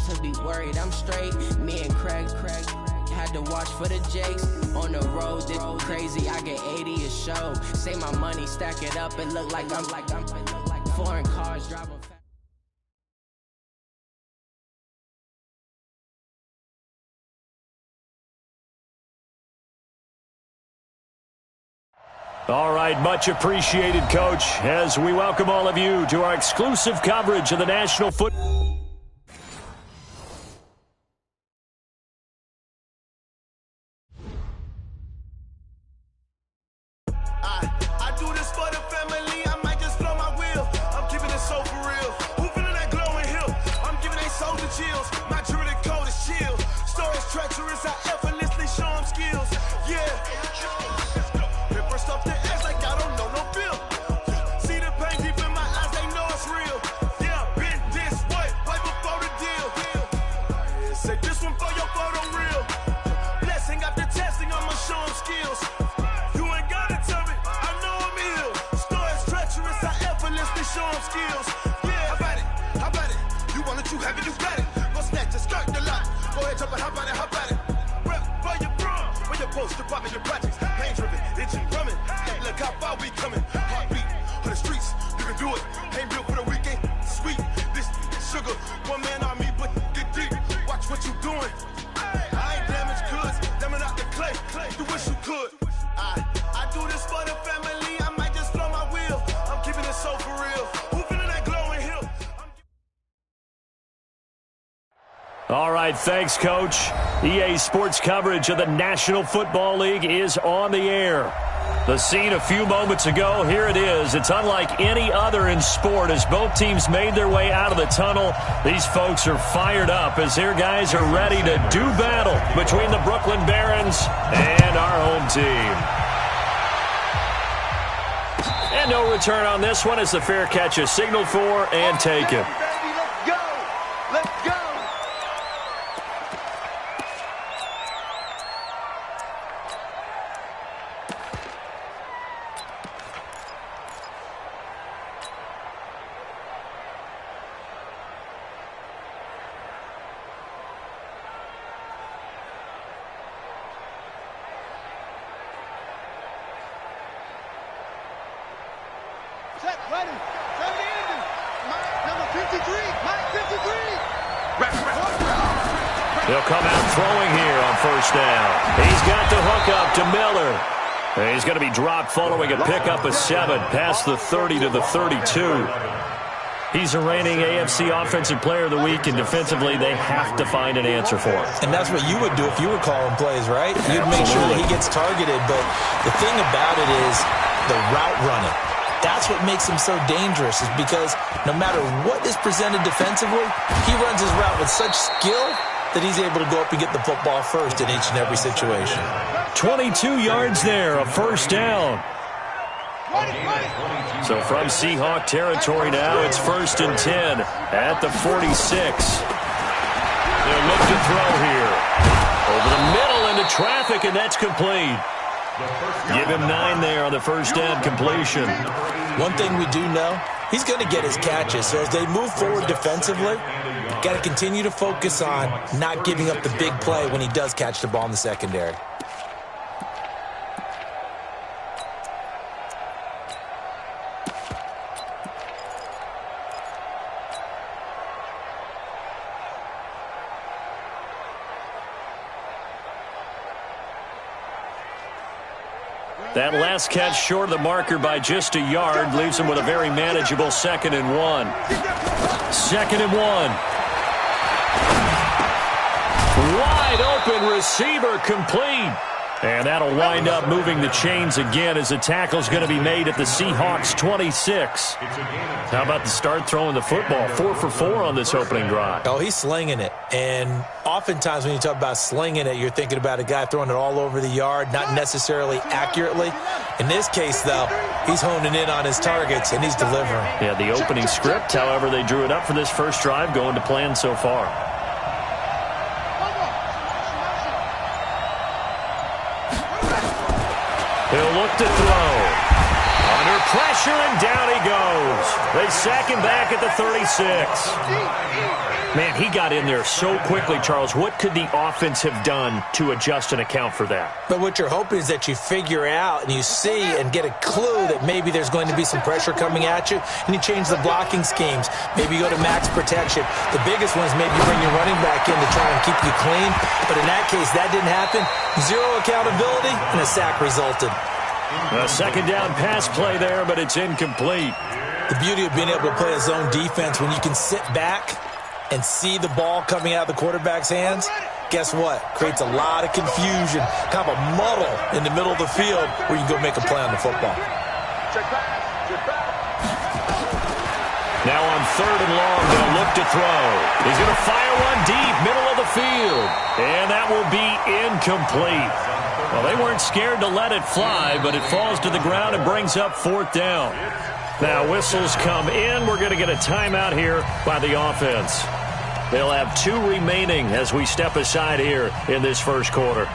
to be worried, I'm straight. Me and Craig had to watch for the Jakes. On the road, this crazy, I get 80 a show. Say my money, stack it up, it look like I'm foreign cars driving fast. All right, much appreciated, Coach, as we welcome all of you to our exclusive coverage of the National Football. I do this for the family, I might just blow my wheel. I'm keeping it so for real. Who feeling that glowing hill? I'm giving they soul the chills. My jewelry code is chill. Stories treacherous, I effortlessly show them skills. Yeah. Up the edge like I don't know no bill. See the pain deep in my eyes, they know it's real. Yeah, been this way before the deal. Say this one for your photo real. Blessing after testing, I'ma show them skills. You ain't gotta tell me, I know I'm ill. Stories treacherous, I effortlessly show them skills. Yeah, how about it? You want it, you have it, you got it. Go snatch it, skirt the lot. Go ahead, jump it, how about it? Rep for your bro, where your post, department, your projects. Pain driven, itching, drumming. Look how far we coming. Heartbeat on the streets, you can do it. Ain't built for the weekend. Sweet, this sugar, one man army, but get deep. Watch what you doing. I ain't damaged goods, damn out the clay. You wish you could. I do this for the family. I might just blow my wheel. I'm keeping it so for real. Who feeling that glowing hill? All right, thanks, Coach. EA Sports coverage of the National Football League is on the air. The scene a few moments ago, here it is. It's unlike any other in sport as both teams made their way out of the tunnel. These folks are fired up as their guys are ready to do battle between the Brooklyn Barons and our home team. And no return on this one as the fair catch is signaled for and taken. Let's go! Set, ready, 70 Andrews, number 53, Mike 53. He'll come out throwing here on first down. He's got the hook up to Miller. And he's going to be dropped following a pickup of 7 past the 30 to the 32. He's a reigning AFC Offensive Player of the Week, and defensively they have to find an answer for him. And that's what you would do if you were calling plays, right? You'd make sure that he gets targeted, but the thing about it is the route running. That's what makes him so dangerous, is because no matter what is presented defensively, he runs his route with such skill that he's able to go up and get the football first in each and every situation. 22 yards there, a first down. So from Seahawk territory now, it's 1st and 10 at the 46. They'll look to throw here. Over the middle into traffic, and that's complete. Give him 9 there on the first down completion. One thing we do know, he's going to get his catches. So as they move forward defensively, got to continue to focus on not giving up the big play when he does catch the ball in the secondary. That last catch short of the marker by just a yard leaves him with a very manageable 2nd and 1. 2nd and 1. Wide open receiver complete. And that'll wind up moving the chains again as the tackle's going to be made at the Seahawks 26. How about the start throwing the football? 4 for 4 on this opening drive. Oh, he's slinging it. And oftentimes when you talk about slinging it, you're thinking about a guy throwing it all over the yard, not necessarily accurately. In this case, though, he's honing in on his targets, and he's delivering. Yeah, the opening script, however, they drew it up for this first drive, going to plan so far. He'll look to throw. Under pressure, and down he goes. They sack him back at the 36. Man, he got in there so quickly, Charles. What could the offense have done to adjust and account for that? But what you're hoping is that you figure out and you see and get a clue that maybe there's going to be some pressure coming at you, and you change the blocking schemes. Maybe you go to max protection. The biggest one is maybe you bring your running back in to try and keep you clean. But in that case, that didn't happen. Zero accountability, and a sack resulted. A second down pass play there, but it's incomplete. The beauty of being able to play a zone defense when you can sit back and see the ball coming out of the quarterback's hands, guess what? Creates a lot of confusion, kind of a muddle in the middle of the field where you can go make a play on the football. Now on 3rd and long, they'll look to throw. He's going to fire one deep, middle of the field. And that will be incomplete. Well, they weren't scared to let it fly, but it falls to the ground and brings up 4th down. Now whistles come in. We're going to get a timeout here by the offense. They'll have 2 remaining as we step aside here in this first quarter.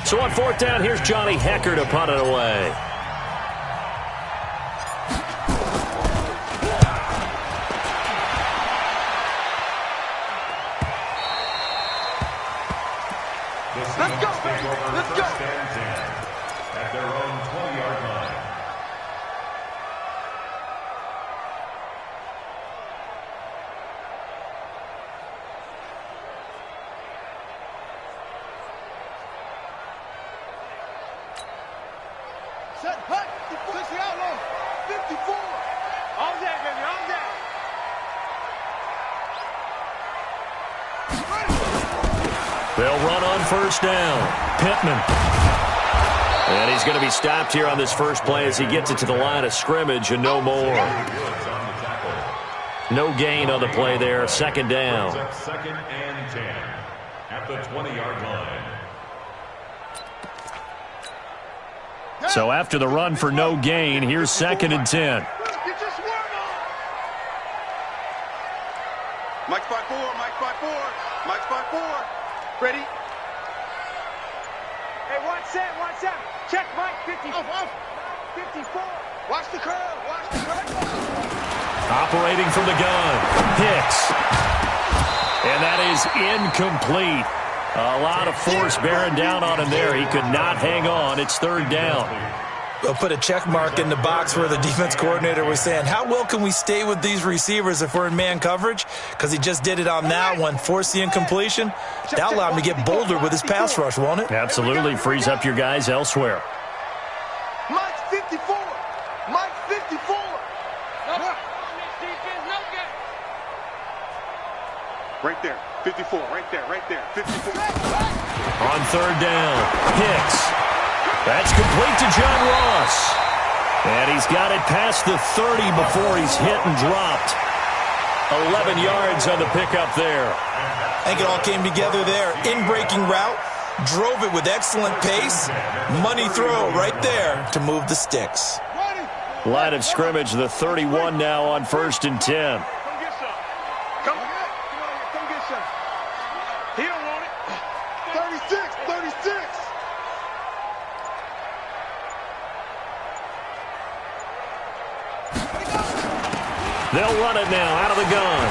So on 4th down, here's Johnny Hecker to punt it away. Let's go, baby. Let's go. At their own 20-yard line. Set, hut, 60 outlaw, 54. All day, baby, all day. They'll run on 1st down. Pittman. And he's going to be stopped here on this first play as he gets it to the line of scrimmage and no more. No gain on the play there. 2nd down. 2nd and 10 at the 20-yard line. So after the run for no gain, here's 2nd and 10. Get your swarm on. Mike 5-4, Mike 5-4, Mike 5-4. Ready? Hey, 1-7. Check Mike, 50. Off. 54. Watch the curve. Watch the curve. Operating from the gun. Hicks. And that is incomplete. A lot of force bearing down on him there. He could not hang on. It's 3rd down. We'll put a check mark in the box where the defense coordinator was saying, how well can we stay with these receivers if we're in man coverage? Because he just did it on that one. Force the incompletion. That'll allow him to get bolder with his pass rush, won't it? Absolutely. Frees up your guys elsewhere. Mike 54. Mike 54. Right there, 54, right there, 54. On 3rd down, Hicks. That's complete to John Ross. And he's got it past the 30 before he's hit and dropped. 11 yards on the pickup there. I think it all came together there. In-breaking route, drove it with excellent pace. Money throw right there to move the sticks. Line of scrimmage, the 31 now on 1st and 10. Come get some. He don't want it. 36. They'll run it now out of the gun.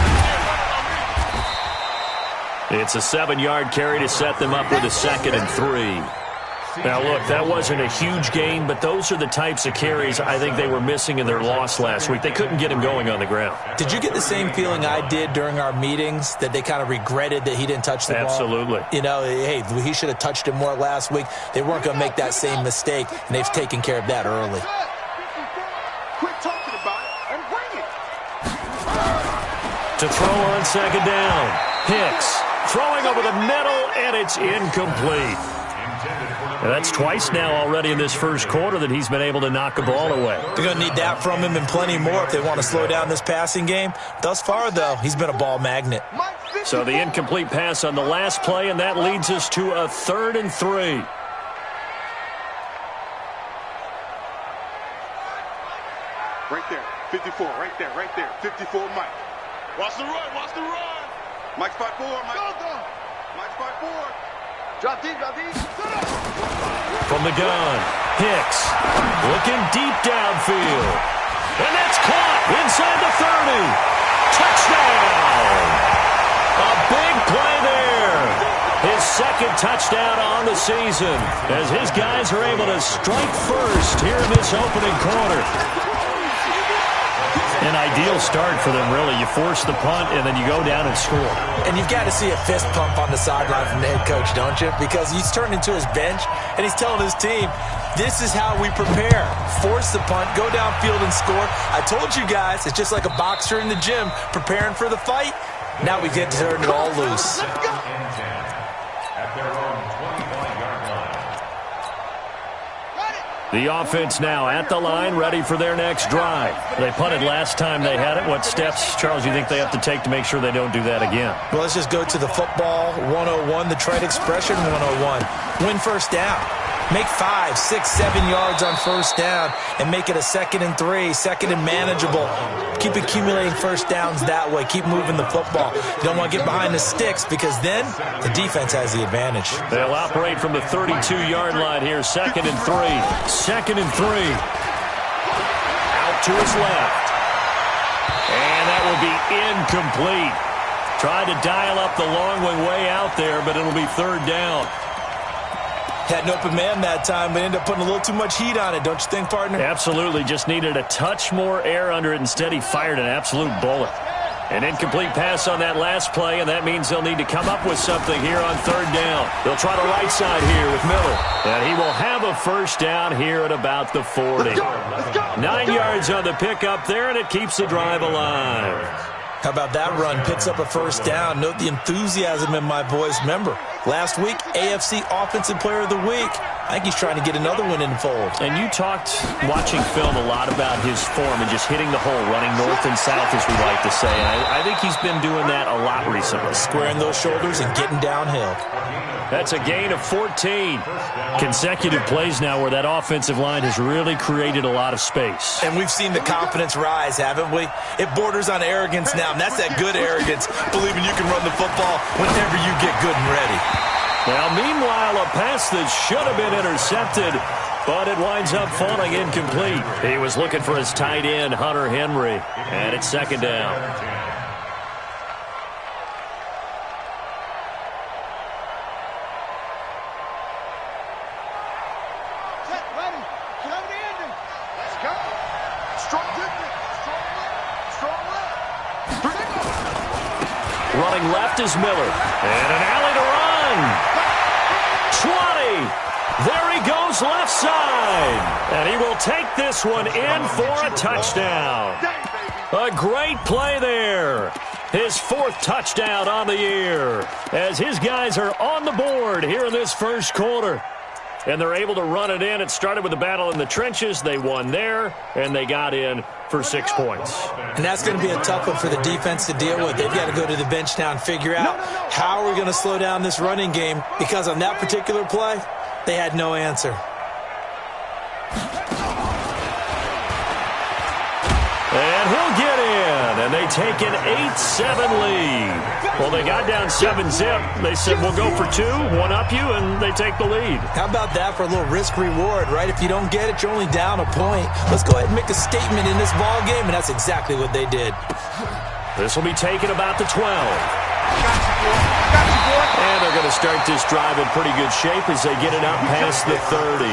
It's a 7-yard carry to set them up with a 2nd and 3. Now, look, that wasn't a huge gain, but those are the types of carries I think they were missing in their loss last week. They couldn't get him going on the ground. Did you get the same feeling I did during our meetings, that they kind of regretted that he didn't touch the ball? Absolutely. You know, hey, he should have touched it more last week. They weren't going to make that same mistake, and they've taken care of that early. Quit talking about it and bring it. To throw on 2nd down, Hicks throwing over the middle, and it's incomplete. And that's twice now already in this first quarter that he's been able to knock a ball away. They're going to need that from him and plenty more if they want to slow down this passing game. Thus far, though, he's been a ball magnet. So the incomplete pass on the last play, and that leads us to a 3rd and 3. Right there, 54, right there, 54, Mike. Watch the run. Mike's 5-4, Mike. Mike's 5-4. Drop deep, drop deep. From the gun, Hicks looking deep downfield. And that's caught inside the 30. Touchdown! A big play there. His second touchdown on the season as his guys are able to strike first here in this opening quarter. An ideal start for them, really. You force the punt, and then you go down and score. And you've got to see a fist pump on the sideline from the head coach, don't you? Because he's turned into his bench, and he's telling his team, this is how we prepare. Force the punt, go downfield and score. I told you guys, it's just like a boxer in the gym preparing for the fight. Now we get to turn it all loose. The offense now at the line, ready for their next drive. They punted last time they had it. What steps, Charles, do you think they have to take to make sure they don't do that again? Well, let's just go to the football 101, the trade expression 101. Win first down. Make 5, 6, 7 yards on first down and make it a 2nd and 3, 2nd and manageable. Keep accumulating first downs that way. Keep moving the football. You don't want to get behind the sticks because then the defense has the advantage. They'll operate from the 32-yard line here. 2nd and 3. 2nd and 3. Out to his left. And that will be incomplete. Tried to dial up the long way out there, but it'll be 3rd down. Had an open man that time, but ended up putting a little too much heat on it, don't you think, partner? Absolutely. Just needed a touch more air under it. Instead, he fired an absolute bullet. An incomplete pass on that last play, and that means they'll need to come up with something here on 3rd down. They'll try the right side here with Miller. And he will have a first down here at about the 40. 9 yards on the pickup there, and it keeps the drive alive. How about that run? Picks up a first down. Note the enthusiasm in my voice. Remember, last week, AFC Offensive Player of the Week. I think he's trying to get another one in the fold. And you talked, watching film, a lot about his form and just hitting the hole, running north and south, as we like to say. And I think he's been doing that a lot recently. Squaring those shoulders and getting downhill. That's a gain of 14. Consecutive plays now where that offensive line has really created a lot of space. And we've seen the confidence rise, haven't we? It borders on arrogance now, and that's that good arrogance, believing you can run the football whenever you get good and ready. Now, meanwhile, a pass that should have been intercepted, but it winds up falling incomplete. He was looking for his tight end, Hunter Henry, and it's 2nd down. Running left is Miller. And an alley to run. 20. There he goes left side. And he will take this one in for a touchdown. A great play there. His 4th touchdown on the year as his guys are on the board here in this first quarter. And they're able to run it in. It started with a battle in the trenches. They won there, and they got in for 6 points. And that's going to be a tough one for the defense to deal with. They've got to go to the bench now and figure out how are we going to slow down this running game, because on that particular play, they had no answer. And he'll get in, and they take an 8-7 lead. Well, they got down 7-zip. They said, we'll go for 2, one up you, and they take the lead. How about that for a little risk-reward, right? If you don't get it, you're only down a point. Let's go ahead and make a statement in this ball game, and that's exactly what they did. This will be taken about the 12. And they're going to start this drive in pretty good shape as they get it up past the 30.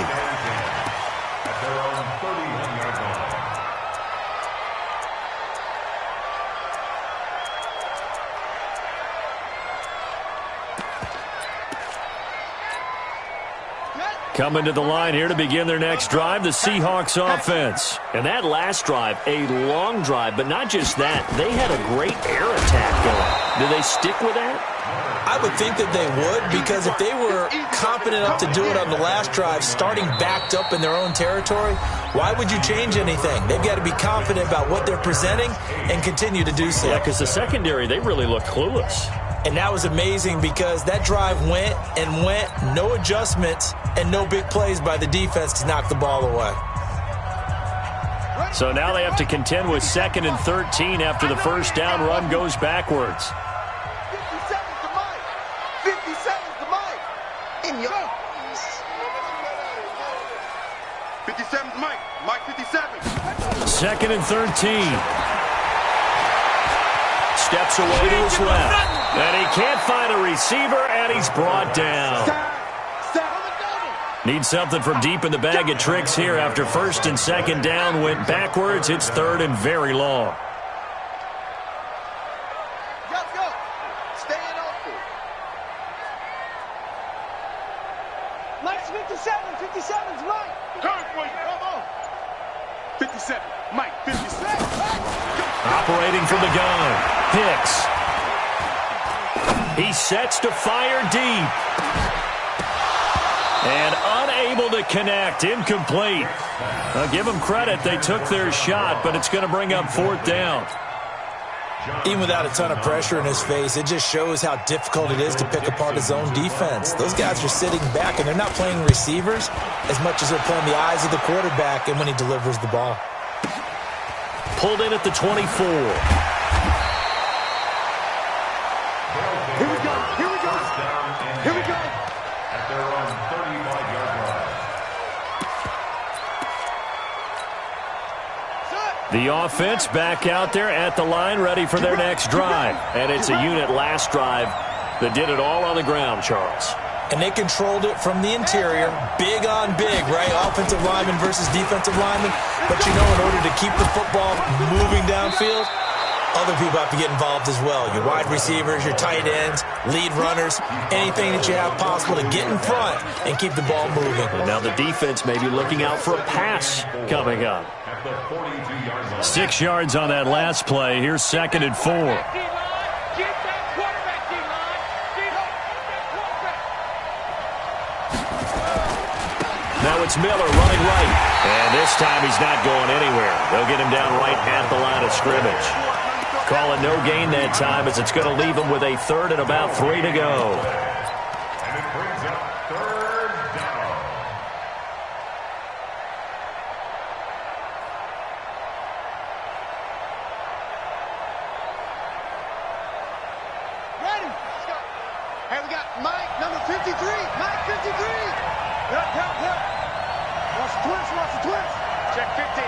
Coming to the line here to begin their next drive, the Seahawks offense. And that last drive, a long drive, but not just that. They had a great air attack going. Do they stick with that? I would think that they would, because if they were confident enough to do it on the last drive, starting backed up in their own territory, why would you change anything? They've got to be confident about what they're presenting and continue to do so. Yeah, because the secondary, they really looked clueless. And that was amazing because that drive went and went, no adjustments and no big plays by the defense to knock the ball away. So now they have to contend with 2nd and 13 after the first down run goes backwards. 50 seconds to Mike. 50 seconds to Mike. 2nd and 13. Steps away to his left. And he can't find a receiver, and he's brought down. Needs something from deep in the bag of tricks here after 1st and 2nd down. Went backwards. It's 3rd and very long. Go. Stay in open. Mike's 57. 57's Mike. Turn for you. Come on. 57. Mike, 57. Operating from the gun. Hicks. He sets to fire deep. And unable to connect. Incomplete. I'll give them credit. They took their shot, but it's going to bring up 4th down. Even without a ton of pressure in his face, it just shows how difficult it is to pick apart his own defense. Those guys are sitting back, and they're not playing receivers as much as they're playing the eyes of the quarterback and when he delivers the ball. Pulled in at the 24. Here we go. At their own 35-yard line. The offense back out there at the line, ready for their next drive. And it's a unit last drive that did it all on the ground, Charles. And they controlled it from the interior, big on big, right? Offensive lineman versus defensive lineman. But, you know, in order to keep the football moving downfield, other people have to get involved as well. Your wide receivers, your tight ends, lead runners, anything that you have possible to get in front and keep the ball moving. And now the defense may be looking out for a pass coming up. 6 yards on that last play. Here's 2nd and 4. Now it's Miller running right. And this time he's not going anywhere. They'll get him down right at the line of scrimmage. Call it no gain that time as it's going to leave him with a 3rd and about 3 to go. And it brings up 3rd down. Ready. Hey, we got Mike, number 53. Mike, 53. Yep. Watch the twist. Check 50.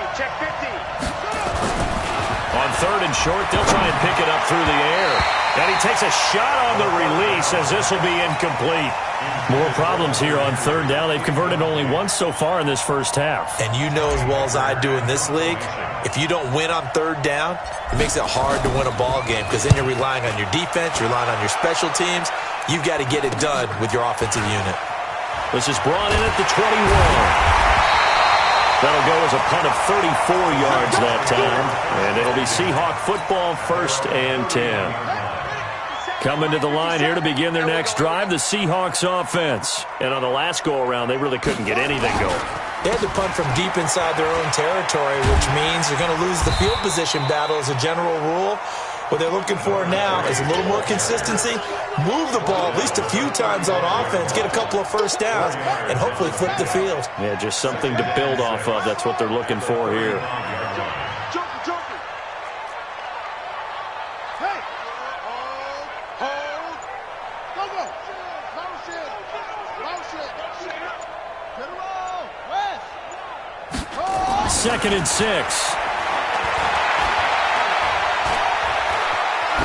On 3rd and short, they'll try and pick it up through the air. And he takes a shot on the release as this will be incomplete. More problems here on 3rd down. They've converted only once so far in this first half. And you know as well as I do in this league, if you don't win on 3rd down, it makes it hard to win a ball game because then you're relying on your defense, you're relying on your special teams. You've got to get it done with your offensive unit. This is brought in at the 21. That'll go as a punt of 34 yards that time. And it'll be Seahawk football, 1st and 10. Coming to the line here to begin their next drive, the Seahawks offense. And on the last go-around, they really couldn't get anything going. They had to punt from deep inside their own territory, which means they're going to lose the field position battle as a general rule. What they're looking for now is a little more consistency, move the ball at least a few times on offense, get a couple of 1st downs, and hopefully flip the field. Yeah, just something to build off of. That's what they're looking for here. Joker. Hey. Hold. Go. Motion. Get him on. West. 2nd and 6.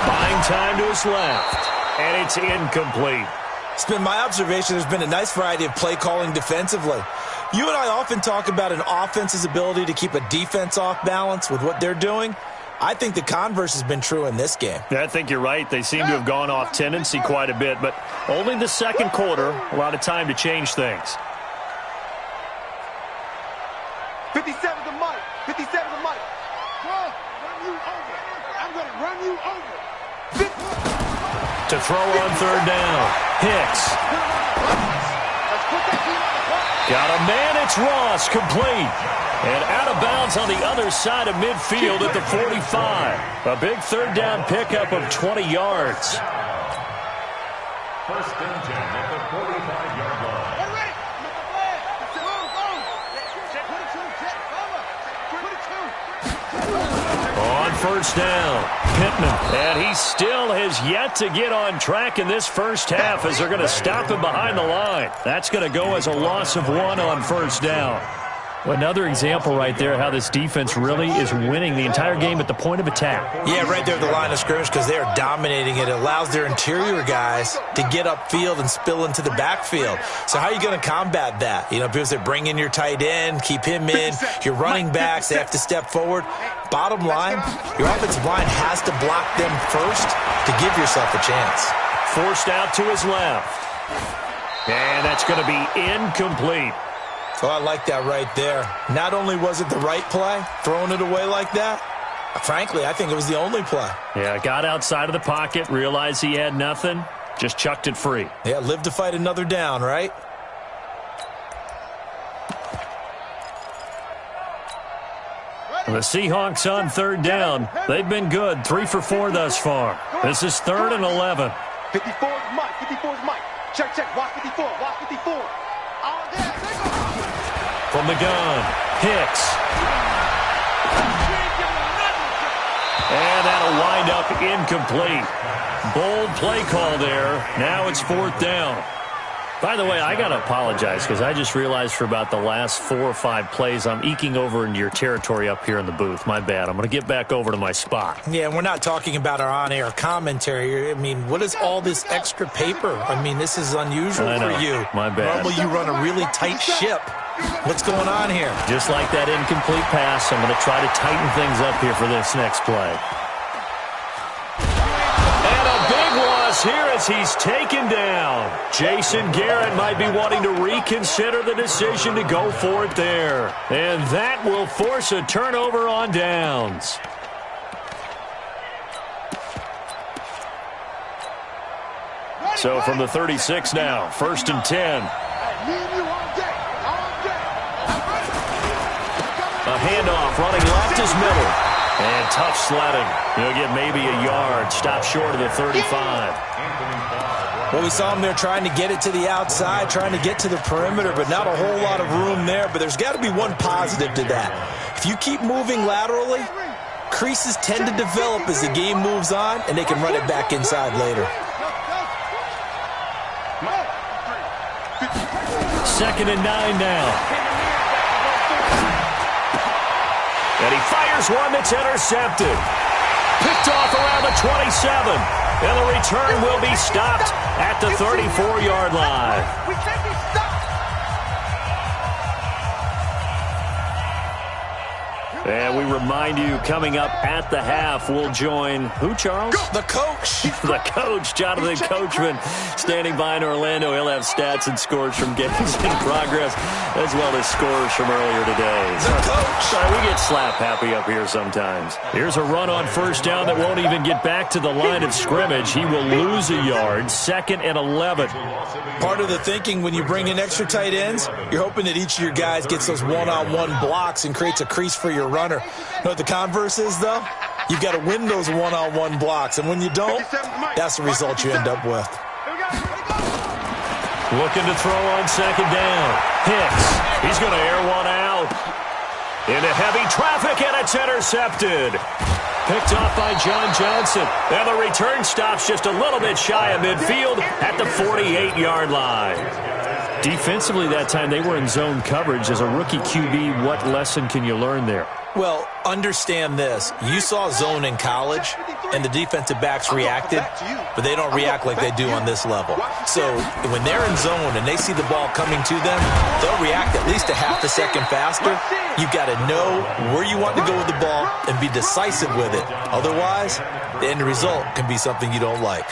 Buying time to his left, and it's incomplete. It's been my observation there's been a nice variety of play calling defensively. You and I often talk about an offense's ability to keep a defense off balance with what they're doing. I think the converse has been true in this game. Yeah, I think you're right. They seem to have gone off tendency quite a bit, but only the 2nd quarter, a lot of time to change things. 57 to Mike. 57 to Mike. Run you over. I'm going to run you over. To throw on 3rd down. Hicks. Got a man. It's Ross. Complete. And out of bounds on the other side of midfield at the 45. A big 3rd down pickup of 20 yards. 1st and 10 at the 45-yard line. On 1st down, Pittman. And he still has yet to get on track in this first half as they're going to stop him behind the line. That's going to go as a loss of 1 on 1st down. Another example right there how this defense really is winning the entire game at the point of attack. Yeah, right there at the line of scrimmage because they are dominating it. It allows their interior guys to get upfield and spill into the backfield. So how are you going to combat that? You know, because they bring in your tight end, keep him in. Your running backs, they have to step forward. Bottom line, your offensive line has to block them first to give yourself a chance. Forced out to his left. And that's going to be incomplete. Oh, I like that right there. Not only was it the right play, throwing it away like that, frankly, I think it was the only play. Yeah, got outside of the pocket, realized he had nothing, just chucked it free. Yeah, live to fight another down, right? The Seahawks on third down. They've been good, 3 for 4 thus far. This is 3rd and 11. 54 is Mike. 54 is Mike. Check, check. Watch 54. Watch 54. All there. From the gun, Hicks. And that'll wind up incomplete. Bold play call there. Now it's 4th down. By the way, I got to apologize because I just realized for about the last 4 or 5 plays, I'm eking over into your territory up here in the booth. My bad. I'm going to get back over to my spot. Yeah, we're not talking about our on-air commentary. I mean, what is all this extra paper? I mean, this is unusual for you. My bad. Normally you run a really tight ship. What's going on here? Just like that incomplete pass, I'm going to try to tighten things up here for this next play. And a big loss here as he's taken down. Jason Garrett might be wanting to reconsider the decision to go for it there. And that will force a turnover on downs. So from the 36 now, 1st and 10. A handoff, running left is Miller. And tough sledding. He'll get maybe a yard. Stop short of the 35. Well, we saw him there trying to get it to the outside, trying to get to the perimeter, but not a whole lot of room there. But there's got to be one positive to that. If you keep moving laterally, creases tend to develop as the game moves on, and they can run it back inside later. 2nd and 9 now. And he fires one that's intercepted. Picked off around the 27. And the return will be stopped at the 34-yard line. We can't be stopped. And we remind you, coming up at the half, we'll join who, Charles? The coach. The coach, Jonathan Coachman, standing by in Orlando. He'll have stats and scores from games in progress, as well as scores from earlier today. The coach. Sorry, we get slap happy up here sometimes. Here's a run on 1st down that won't even get back to the line of scrimmage. He will lose a yard. 2nd and 11. Part of the thinking when you bring in extra tight ends, you're hoping that each of your guys gets those one-on-one blocks and creates a crease for your runner. You know what the converse is, though? You've got to win those one-on-one blocks, and when you don't, that's the result you end up with. Looking to throw on 2nd down. Hicks. He's going to air one out. Into heavy traffic, and it's intercepted. Picked off by John Johnson. And the return stops just a little bit shy of midfield at the 48-yard line. Defensively that time, they were in zone coverage. As a rookie QB, what lesson can you learn there? Well, understand this. You saw zone in college, and the defensive backs reacted, but they don't react like they do on this level. So when they're in zone and they see the ball coming to them, they'll react at least a half a second faster. You've got to know where you want to go with the ball and be decisive with it. Otherwise, the end result can be something you don't like.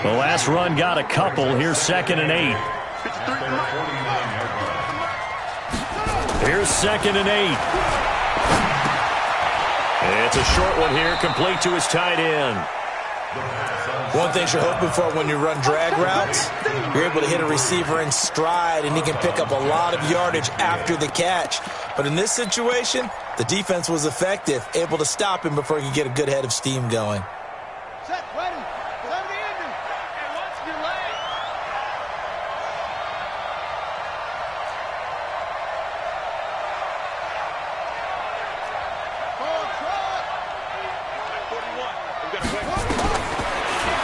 The last run got a couple. Here's 2nd and 8. Here's 2nd and 8. It's a short one here, complete to his tight end. One thing you're hoping for when you run drag routes, you're able to hit a receiver in stride, and he can pick up a lot of yardage after the catch. But in this situation, the defense was effective, able to stop him before he could get a good head of steam going. Set, ready. Set the engine. And watch your leg.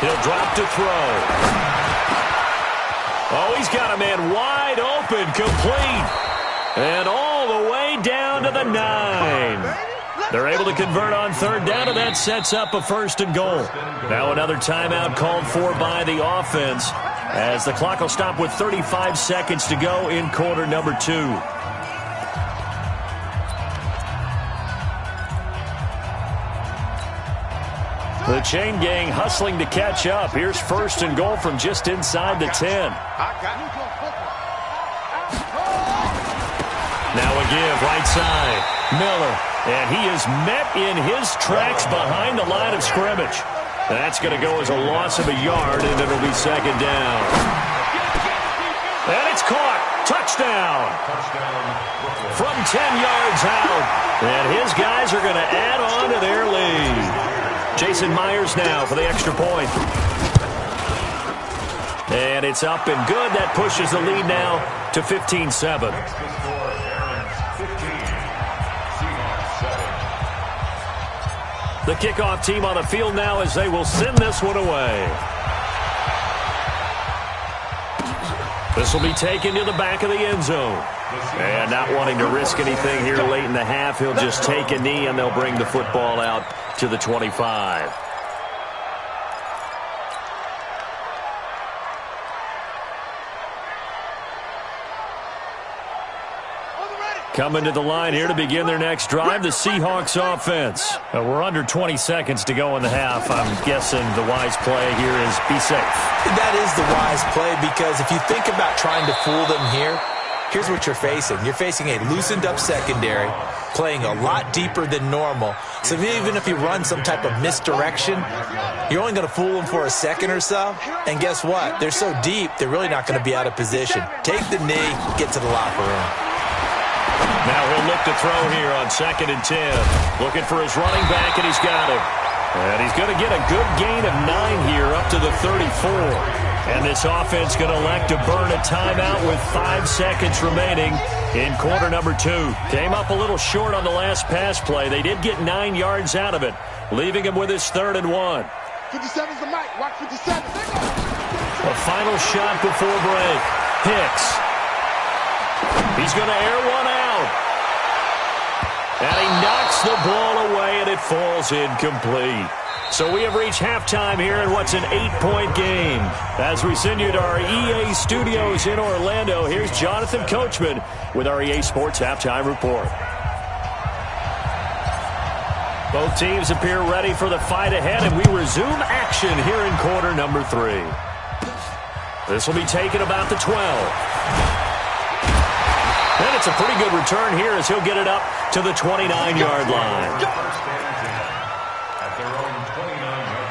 He'll drop to throw. Oh, he's got a man wide open, complete. And all the way the 9. They're able to convert on third down, and that sets up a 1st and goal. Now another timeout called for by the offense, as the clock will stop with 35 seconds to go in quarter number 2. The chain gang hustling to catch up. Here's 1st and goal from just inside the 10. Now a give right side. Miller. And he is met in his tracks behind the line of scrimmage. That's going to go as a loss of a yard, and it'll be 2nd down. And it's caught. Touchdown. From 10 yards out. And his guys are going to add on to their lead. Jason Myers now for the extra point. And it's up and good. That pushes the lead now to 15-7. The kickoff team on the field now as they will send this one away. This will be taken to the back of the end zone. And not wanting to risk anything here late in the half, he'll just take a knee and they'll bring the football out to the 25. Coming to the line here to begin their next drive, the Seahawks offense. We're under 20 seconds to go in the half. I'm guessing the wise play here is be safe. That is the wise play, because if you think about trying to fool them here, here's what you're facing. You're facing a loosened up secondary, playing a lot deeper than normal. So even if you run some type of misdirection, you're only going to fool them for a second or so. And guess what? They're so deep, they're really not going to be out of position. Take the knee, get to the locker room. Now he'll look to throw here on 2nd and 10. Looking for his running back, and he's got him. And he's going to get a good gain of 9 here up to the 34. And this offense going to elect to burn a timeout with 5 seconds remaining in quarter number 2. Came up a little short on the last pass play. They did get 9 yards out of it, leaving him with his 3rd and 1. 57's the mic. Watch 57. A final shot before break. Hicks. He's going to air one out. And he knocks the ball away, and it falls incomplete. So we have reached halftime here in what's an 8-point game. As we send you to our EA studios in Orlando, here's Jonathan Coachman with our EA Sports Halftime Report. Both teams appear ready for the fight ahead, and we resume action here in quarter number 3. This will be taken about the 12. And it's a pretty good return here as he'll get it up to the 29-yard line. At their own 29-yard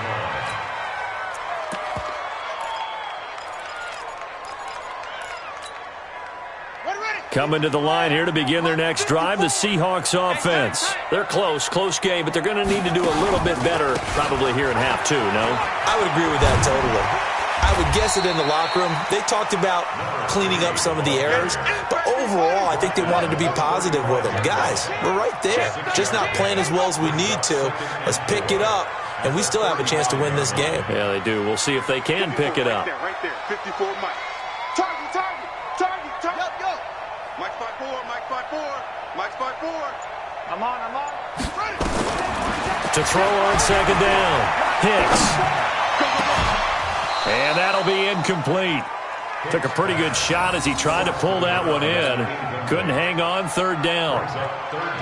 line. Coming to the line here to begin their next drive, the Seahawks offense. They're close game, but they're going to need to do a little bit better probably here in half 2, no? I would agree with that totally. I would guess it in the locker room. They talked about cleaning up some of the errors, but overall, I think they wanted to be positive with them. Guys, we're right there. Just not playing as well as we need to. Let's pick it up, and we still have a chance to win this game. Yeah, they do. We'll see if they can pick it up. Right there. 54 Mike. Target. Yo. Mike 5-4, Mike 5-4, Mike 5-4. I'm on. Ready. To throw on 2nd down. Hicks. And that'll be incomplete. Took a pretty good shot as he tried to pull that one in. Couldn't hang on 3rd down.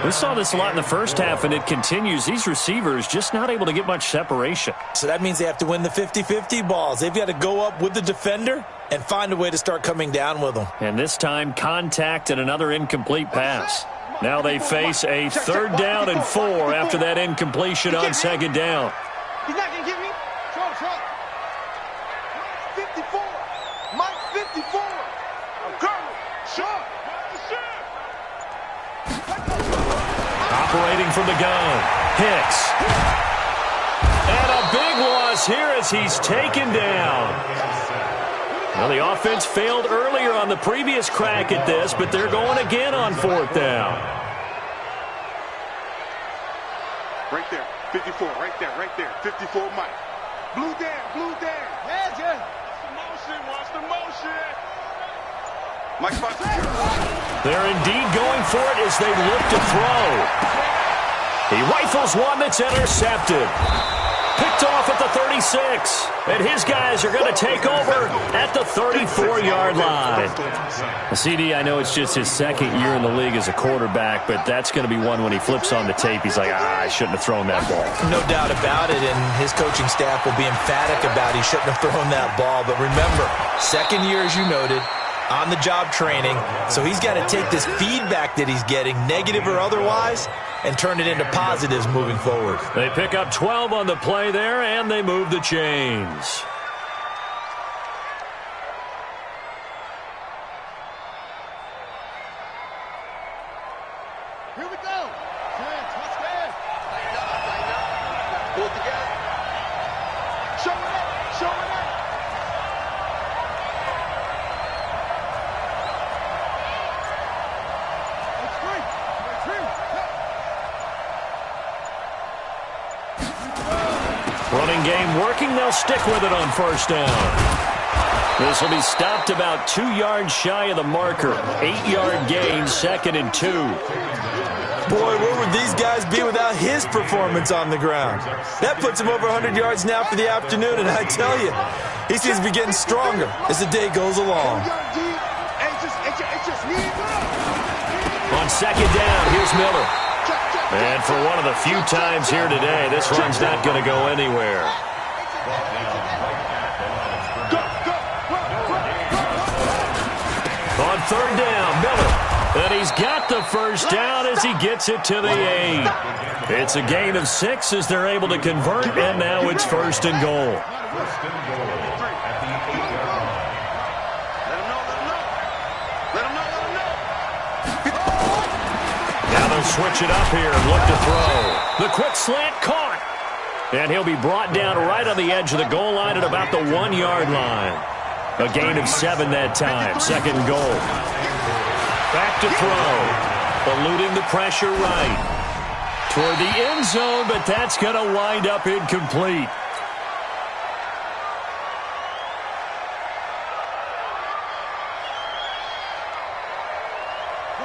We saw this a lot in the first half, and it continues. These receivers just not able to get much separation. So that means they have to win the 50-50 balls. They've got to go up with the defender and find a way to start coming down with them. And this time, contact and another incomplete pass. Now they face a 3rd down and 4 after that incompletion on 2nd down. He's not going to get me. Throw. 54. Mike 54. I'm coming. Shot. Operating from the gun. Hicks. And a big loss here as he's taken down. Well, the offense failed earlier on the previous crack at this, but they're going again on 4th down. Right there. 54. Right there. 54 Mike. Blue down. Yeah. Watch the motion. Mike's back. They're indeed going for it as they look to throw. He rifles one that's intercepted. Picked off at the 36. And his guys are going to take over at the 34-yard line. CD, I know it's just his second year in the league as a quarterback, but that's going to be one when he flips on the tape. He's like, I shouldn't have thrown that ball. No doubt about it, and his coaching staff will be emphatic about he shouldn't have thrown that ball. But remember, second year, as you noted, on-the-job training, so he's got to take this feedback that he's getting, negative or otherwise, and turn it into positives moving forward. They pick up 12 on the play there, and they move the chains. Here we go. Touch gas. Pull it together. Show it up. Show it up. It's free. It's free. Running game working. They'll stick with it on first down. This will be stopped about 2 yards shy of the marker. 8-yard gain, 2nd and 2. Boy, where would these guys be without his performance on the ground? That puts him over 100 yards now for the afternoon, and I tell you, he seems to be getting stronger as the day goes along. On second down, here's Miller. And for one of the few times here today, this run's not going to go anywhere. On third down, Miller. And he's got the first down as he gets it to the 8. It's a gain of 6 as they're able to convert, and now it's first and goal. Now they'll switch it up here and look to throw. The quick slant caught. And he'll be brought down right on the edge of the goal line at about the 1-yard line. A gain of 7 that time. Second and goal. Back to throw. Eluding the pressure right. Toward the end zone, but that's going to wind up incomplete.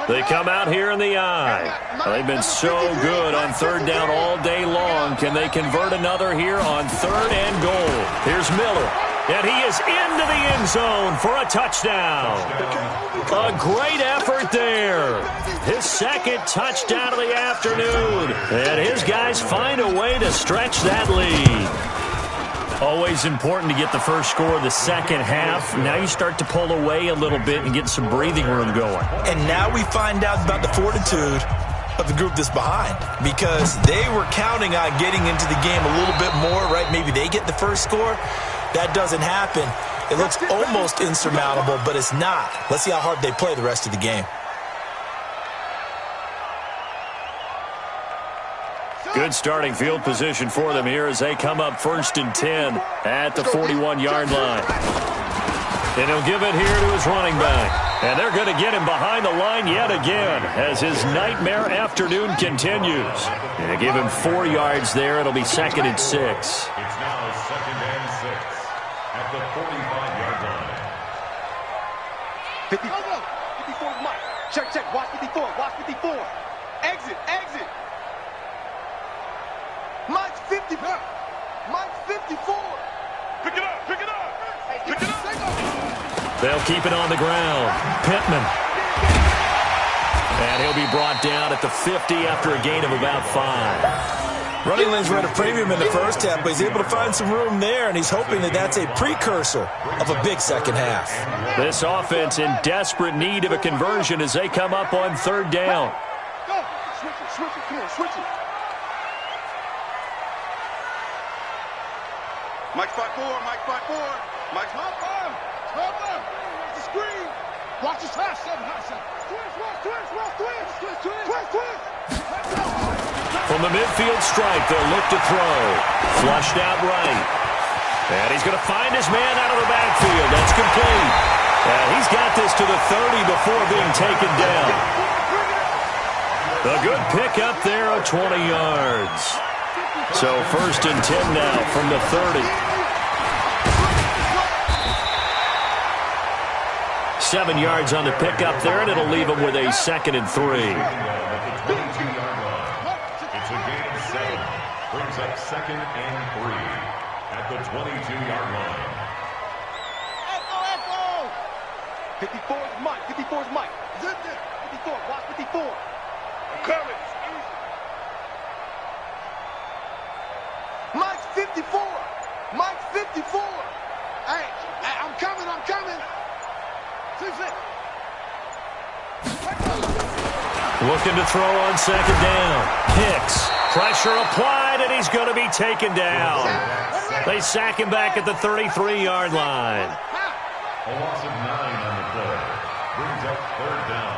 They come out here in the eye. They've been so good on third down all day long. Can they convert another here on third and goal? Here's Miller. And he is into the end zone for a touchdown. A great effort there. His second touchdown of the afternoon. And his guys find a way to stretch that lead. Always important to get the first score of the second half. Now you start to pull away a little bit and get some breathing room going. And now we find out about the fortitude of the group that's behind, because they were counting on getting into the game a little bit more, right? Maybe they get the first score. That doesn't happen. It looks almost insurmountable, but it's not. Let's see how hard they play the rest of the game. Good starting field position for them here as they come up first and 10 at the 41-yard line. And he'll give it here to his running back. And they're going to get him behind the line yet again as his nightmare afternoon continues. And give him 4 yards there. It'll be 2nd and 6. It's now 2nd and 6 at the 45-yard line. 54 is Mike. Check. Watch 54. Watch 54. Exit. Mike's 54. Mike's 54. Pick it up. They'll keep it on the ground. Pittman. And he'll be brought down at the 50 after a gain of about 5. Running lanes were at a premium in the first half, but he's able to find some room there, and he's hoping that that's a precursor of a big second half. This offense in desperate need of a conversion as they come up on third down. Go. Switch it. Come on, switch it. Mike's 5-4. Mike's Top arm. Watch the screen. Watch his high seven. Twist. From the midfield stripe, they'll look to throw. Flushed out right. And he's going to find his man out of the backfield. That's complete. And he's got this to the 30 before being taken down. A good pickup there of 20 yards. So first and 10 now from the 30. 7 yards on the pickup there, and it'll leave him with a 2nd and 3. It's a gain of 7. Brings up 2nd and 3 at the 22-yard line. 54 is Mike. 54 is Mike. 54. Watch 54. I'm coming. Mike's 54. Mike's 54. Hey, I'm coming. I'm coming. Looking to throw on 2nd down. Hicks. Pressure applied, and he's going to be taken down. They sack him back at the 33-yard line. A loss of 9 on the play. Brings up 3rd down.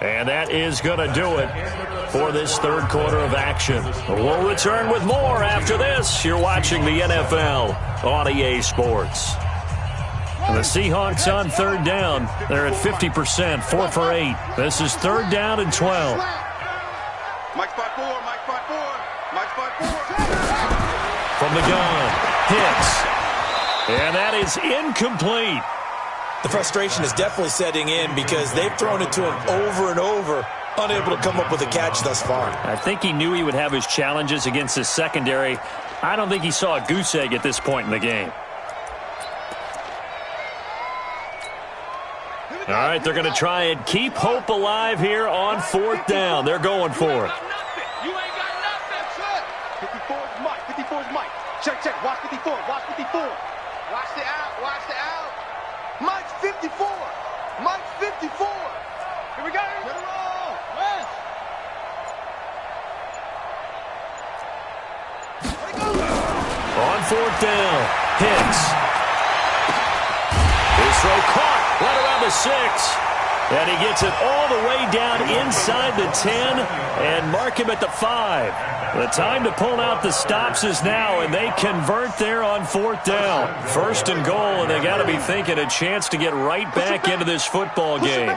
And that is going to do it for this 3rd quarter of action. We'll return with more after this. You're watching the NFL on EA Sports. And the Seahawks on 3rd down. They're at 50%, 4 for 8. This is 3rd down and 12. Mike's 5-4, Mike's 5-4, Mike's 5-4. From the gun, Hicks. And that is incomplete. The frustration is definitely setting in because they've thrown it to him over and over, unable to come up with a catch thus far. I think he knew he would have his challenges against his secondary. I don't think he saw a goose egg at this point in the game. All right, they're going to try and keep hope alive here on 4th down. They're going for it. You ain't got nothing, son. 54 is Mike. 54 is Mike. Check, check. Watch 54. Watch 54. Watch the out. Watch the out. Mike's 54. Mike's 54. Here we go. Get it roll. West. On 4th down, Hicks. His throw caught right around the 6. And he gets it all the way down inside the 10 and mark him at the 5. The time to pull out the stops is now, and they convert there on 4th down. 1st and goal, and they got to be thinking a chance to get right back into this football game.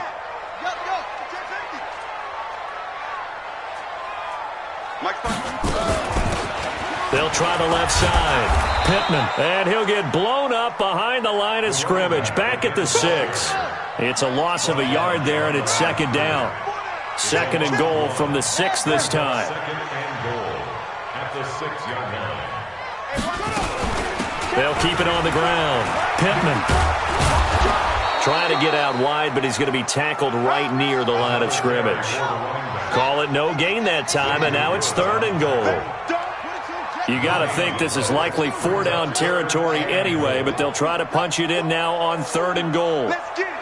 They'll try the left side. Pittman, and he'll get blown up behind the line of scrimmage, back at the 6. It's a loss of a yard there, and it's 2nd down. 2nd and goal from the 6 this time. 2nd and goal at the 6-yard line. They'll keep it on the ground. Pittman trying to get out wide, but he's going to be tackled right near the line of scrimmage. Call it no gain that time, and now it's 3rd and goal. You got to think this is likely 4-down territory anyway, but they'll try to punch it in now on 3rd and goal. Let's get it.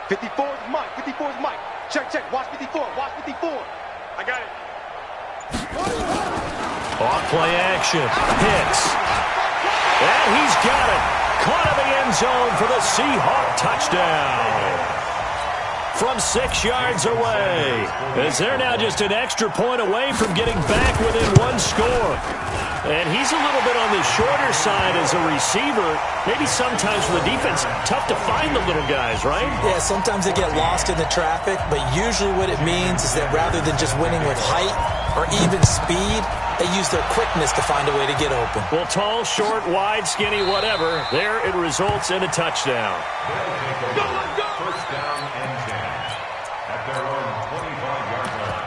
54 is Mike. 54 is Mike. Check, check. Watch 54. Watch 54. I got it. Off play action. Hicks. And he's got it. Caught in the end zone for the Seahawk touchdown. From 6 yards away, as they're now just an extra point away from getting back within 1 score. And he's a little bit on the shorter side as a receiver. Maybe sometimes for the defense, tough to find the little guys, right? Yeah, sometimes they get lost in the traffic, but usually what it means is that rather than just winning with height or even speed, they use their quickness to find a way to get open. Well, tall, short, wide, skinny, whatever, there it results in a touchdown. First down and 10 at their own 25-yard line.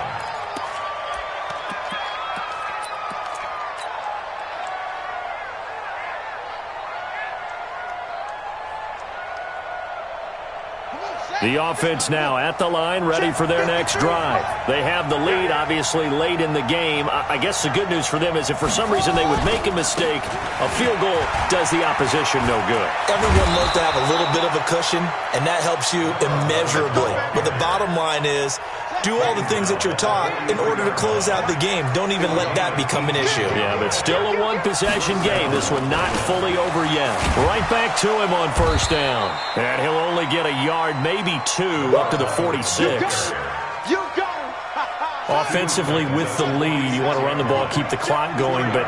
The offense now at the line, ready for their next drive. They have the lead, obviously, late in the game. I guess the good news for them is if for some reason they would make a mistake, a field goal does the opposition no good. Everyone loves to have a little bit of a cushion, and that helps you immeasurably. But the bottom line is, do all the things that you're taught in order to close out the game. Don't even let that become an issue. Yeah, but still a one-possession game. This one not fully over yet. Right back to him on first down. And he'll only get a yard, maybe 2, up to the 46. You got him. offensively with the lead, you want to run the ball, keep the clock going, but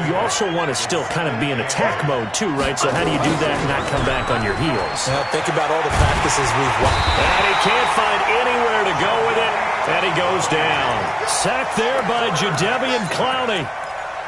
you also want to still kind of be in attack mode too, right? So how do you do that and not come back on your heels? Well, think about all the practices we've watched. And he can't find anywhere to go with it, and he goes down. Sacked there by Jadeveon Clowney.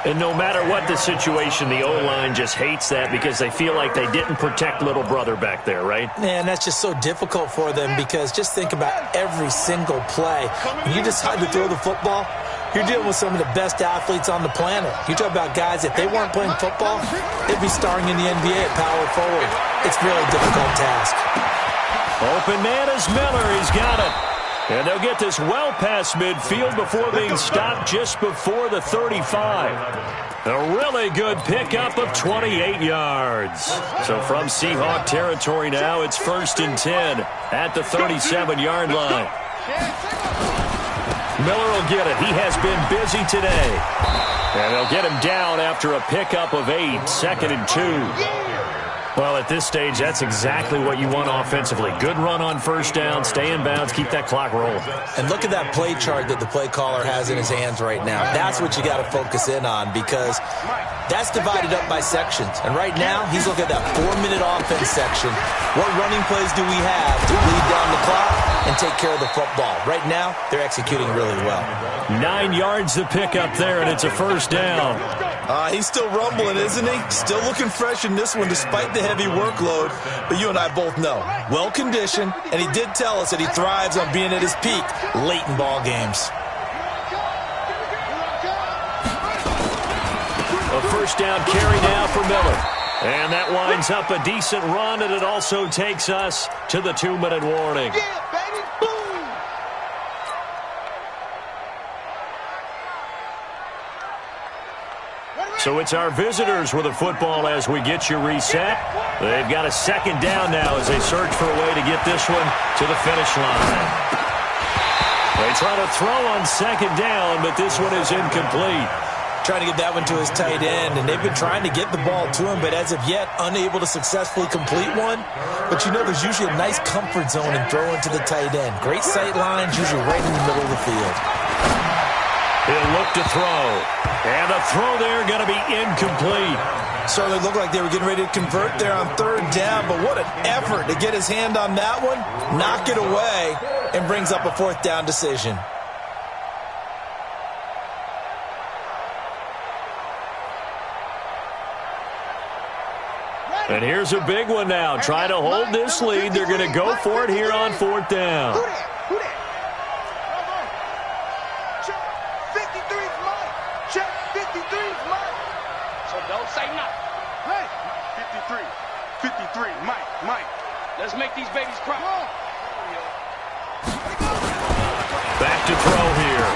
And no matter what the situation, the O-line just hates that because they feel like they didn't protect little brother back there, right? Man, that's just so difficult for them because just think about every single play. When you decide to throw the football, you're dealing with some of the best athletes on the planet. You talk about guys, if they weren't playing football, they'd be starring in the NBA at power forward. It's really a difficult task. Open man is Miller. He's got it. And they'll get this well past midfield before being stopped just before the 35. A really good pickup of 28 yards. So from Seahawk territory now, it's 1st and 10 at the 37-yard line. Miller will get it. He has been busy today. And they'll get him down after a pickup of 8, 2nd and 2. Well, at this stage, that's exactly what you want offensively. Good run on first down, stay in bounds, keep that clock rolling. And look at that play chart that the play caller has in his hands right now. That's what you got to focus in on because that's divided up by sections. And right now, he's looking at that 4-minute offense section. What running plays do we have to bleed down the clock and take care of the football? Right now, they're executing really well. 9 yards to pick up there, and it's a first down. He's still rumbling, isn't he? Still looking fresh in this one despite the heavy workload. But you and I both know, well-conditioned, and he did tell us that he thrives on being at his peak late in ball games. A first down carry now for Miller. And that winds up a decent run, and it also takes us to the 2-minute warning. Yeah, baby, boom! So it's our visitors with the football as we get you reset. They've got a second down now as they search for a way to get this one to the finish line. They try to throw on second down, but this one is incomplete. Trying to get that one to his tight end, and they've been trying to get the ball to him, but as of yet, unable to successfully complete one. But you know there's usually a nice comfort zone in throwing to the tight end. Great sight lines, usually right in the middle of the field. He'll look to throw. And the throw there going to be incomplete. Certainly looked like they were getting ready to convert there on third down, but what an effort to get his hand on that one, knock it away, and brings up a fourth down decision. And here's a big one now. Try to hold this lead. They're going to go for it here on fourth down. Who that? Check 53's mine. Check 53's mine. So don't say nothing. Hey, 53, Mike. Let's make these babies cry. Back to throw here.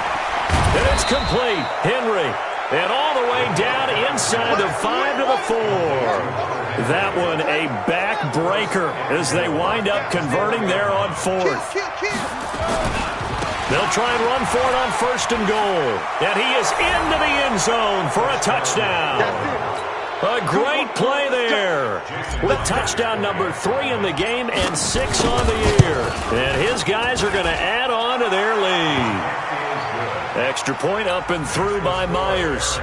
And it's complete. Henry. And all the way down inside the 5 to the 4. That one a backbreaker as they wind up converting there on fourth. They'll try and run for it on 1st and goal. And he is into the end zone for a touchdown. A great play there with touchdown number 3 in the game and 6 on the year. And his guys are going to add on to their lead. Extra point up and through by Myers.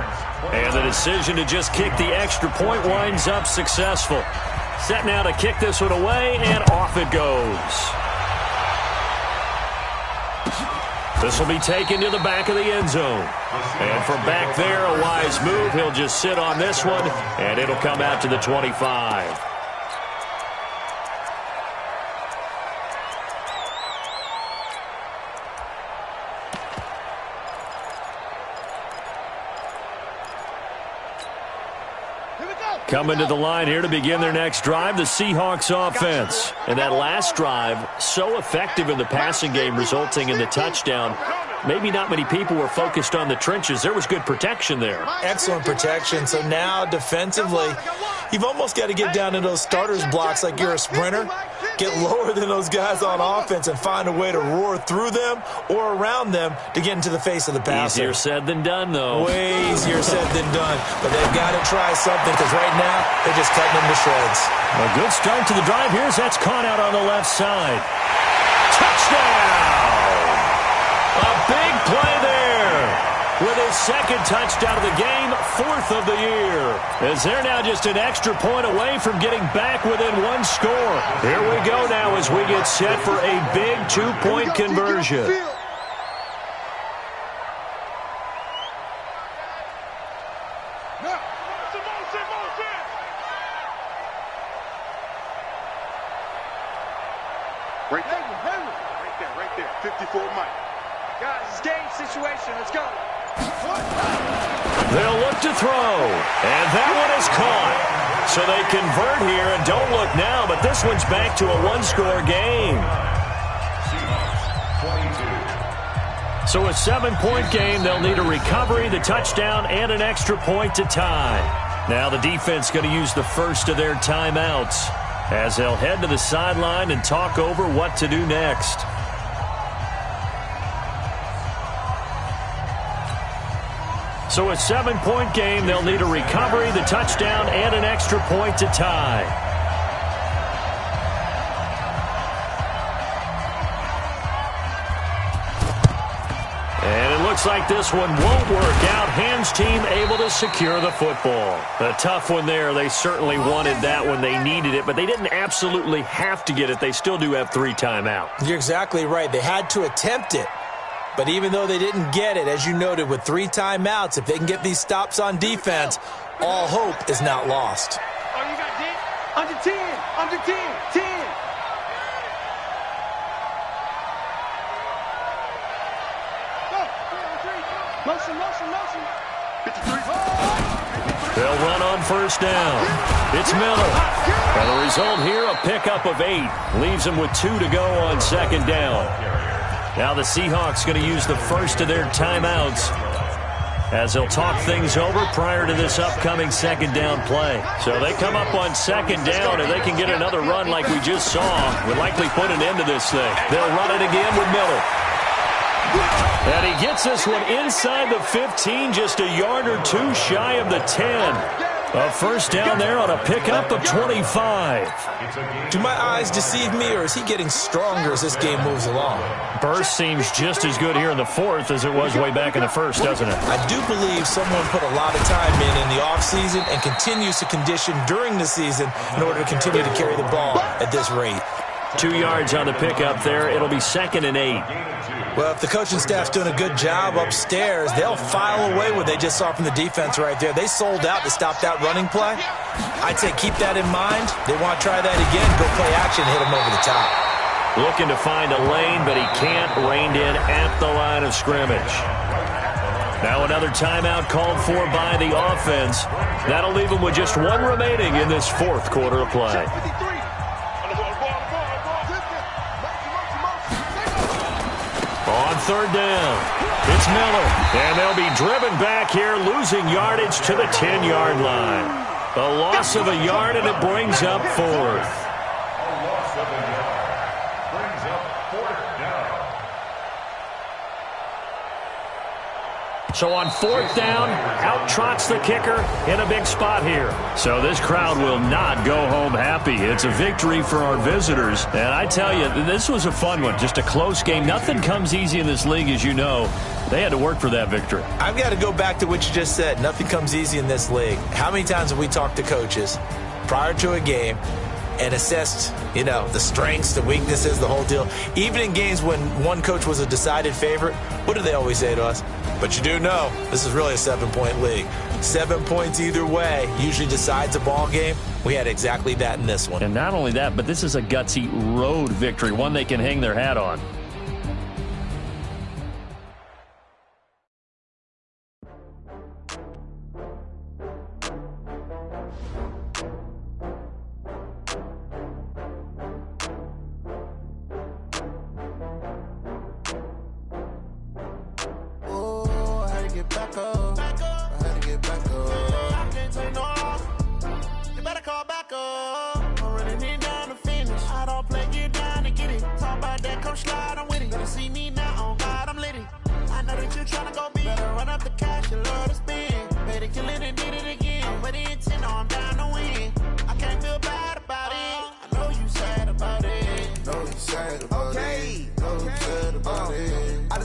And the decision to just kick the extra point winds up successful. Set now to kick this one away, and off it goes. This will be taken to the back of the end zone. And from back there, a wise move. He'll just sit on this one, and it'll come out to the 25. Coming to the line here to begin their next drive, the Seahawks offense. And that last drive, so effective in the passing game, resulting in the touchdown. Maybe not many people were focused on the trenches. There was good protection there. Excellent protection. So now defensively, you've almost got to get down to those starters blocks like you're a sprinter. Get lower than those guys on offense and find a way to roar through them or around them to get into the face of the passer. Easier said than done, though. Way easier said than done. But they've got to try something because right now they're just cutting them to shreds. A good start to the drive. Here's that's caught out on the left side. Touchdown! A big play there. With his second touchdown of the game, 4th of the year. As they're now just an extra point away from getting back within one score. Here we go now as we get set for a big 2-point conversion. Right there. 54 Mike. Guys, it's game situation. Let's go. They'll look to throw, and that one is caught. So they convert here, and don't look now, but this one's back to a one-score game. So a 7-point game, they'll need a recovery, the touchdown, and an extra point to tie. Now the defense going to use the first of their timeouts as they'll head to the sideline and talk over what to do next. So a 7-point game, they'll need a recovery, the touchdown, and an extra point to tie. And it looks like this one won't work out. Hands team able to secure the football. A tough one there. They certainly wanted that when they needed it, but they didn't absolutely have to get it. They still do have 3 timeouts. You're exactly right. They had to attempt it. But even though they didn't get it, as you noted, with 3 timeouts, if they can get these stops on defense, all hope is not lost. Oh, you got 10? Under 10. Under 10. 10. Motion. 53. They'll run on first down. It's Miller. And the result here, a pickup of 8. Leaves them with 2 to go on second down. Now the Seahawks going to use the first of their timeouts as they'll talk things over prior to this upcoming second down play. So they come up on second down, and they can get another run like we just saw. Would likely put an end to this thing. They'll run it again with Miller. And he gets this one inside the 15, just a yard or 2 shy of the 10. A first down there on a pickup of 25. Do my eyes deceive me, or is he getting stronger as this game moves along? Burst seems just as good here in the 4th as it was way back in the 1st, doesn't it? I do believe someone put a lot of time in the offseason and continues to condition during the season in order to continue to carry the ball at this rate. 2 yards on the pickup there. It'll be 2nd and 8. Well, if the coaching staff's doing a good job upstairs, they'll file away what they just saw from the defense right there. They sold out to stop that running play. I'd say keep that in mind. They want to try that again, go play action, hit them over the top. Looking to find a lane, but he can't. Reined in at the line of scrimmage. Now another timeout called for by the offense. That'll leave them with just 1 remaining in this 4th quarter of play. On third down, it's Miller. And they'll be driven back here, losing yardage to the 10-yard line. A loss of a yard, and it brings up 4th. So on 4th down, out trots the kicker in a big spot here. So this crowd will not go home happy. It's a victory for our visitors. And I tell you, this was a fun one. Just a close game. Nothing comes easy in this league, as you know. They had to work for that victory. I've got to go back to what you just said. Nothing comes easy in this league. How many times have we talked to coaches prior to a game and assessed, the strengths, the weaknesses, the whole deal? Even in games when one coach was a decided favorite, what do they always say to us? But you do know this is really a 7-point league. 7 points either way usually decides a ball game. We had exactly that in this one. And not only that, but this is a gutsy road victory, one they can hang their hat on.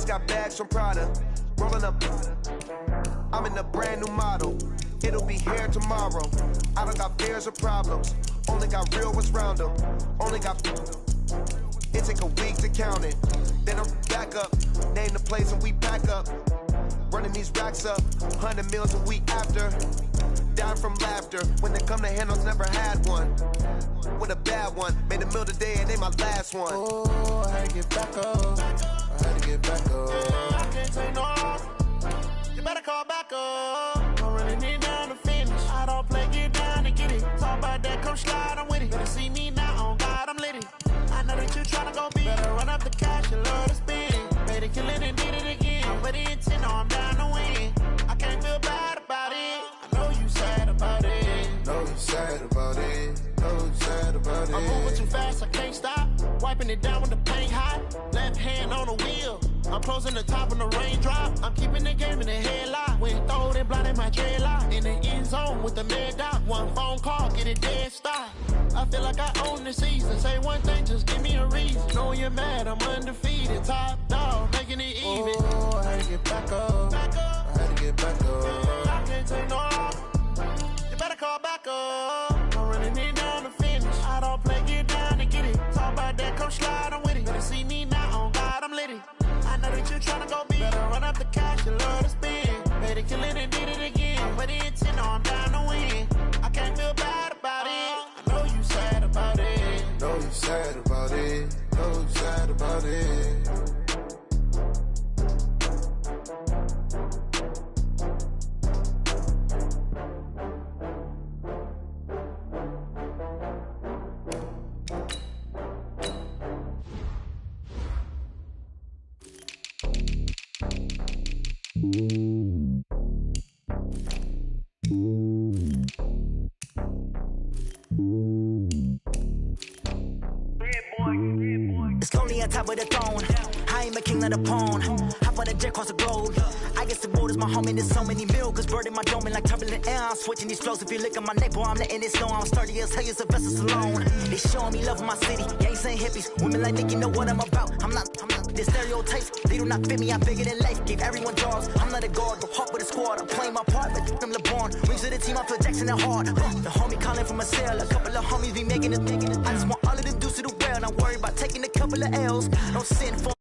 got bags from Prada. Rolling up, I'm in a brand new model. It'll be here tomorrow. I don't got fears or problems. Only got real ones round them. Only got. It take a week to count it. Then I'm back up. Name the place and we pack up. Running these racks up. 100 meals a week after. Down from laughter. When they come to handles, never had one. With a bad one. Made a meal today and they my last one. Oh, I had to get back up. I had to get back up. I can't take no off. You better call back up. I'm running it down to finish. I don't play, get down and get it. Talk about that, come slide, I'm with it. Better see me now, on God, I'm litty. I know that you tryna go be. Better run up the cash, you love to spend. Made it, kill it, and did it again. I'm with the intent, no, I'm down to win. I can't feel bad about it. I know you sad about it. Know you sad about it. Know you sad about it. I'm moving too fast, I can't stop. Wiping it down with the paint hot. Left hand on the wheel. I'm closing the top when the raindrop. I'm keeping the game in the headlock. When throwed and blinded my dreadlock. In the end zone with the mad dot. One phone call, get it dead stop. I feel like I own the season. Say one thing, just give me a reason. Know you're mad, I'm undefeated. Top dog, making it even. Oh, I had to get back up. Back up. I had to get back up. I can't take no off. You better call back up. I'm running it down to finish. I don't play, get down and get it. Talk about that, come slide, I'm with it. Better see me now, on God, I'm litty. I know that you tryna go be. Better run up the cash, you love to spend. Better kill it and did it again. But the intent, no, I'm down to win. I can't feel bad about it. I know you sad about it. Know you sad about it. Know you sad about it. It's lonely on top of the throne. I ain't a king of the pawn. Hop on a jet across the globe. I guess the road is my home and there's so many milkers birding my dome and like turbulent air. I'm switching these flows. If you look at my neck, boy, I'm letting it snow. I'm sturdy as hell, it's a vessel alone. They showing me love in my city. Gangs ain't hippies. Women like Nick, you know what I'm about. I'm not the stereotypes. They do not fit me. I'm bigger than life. Gave everyone jobs. I'm not a guard, but hawk with a squad. I'm playing my part, but I'm LeBron. Rings to the team, I feel Jackson and hard. The homie calling from a cell. A couple of homies be making it. I just want all of them dudes to the well. Not worry about taking a couple of L's. Don't send for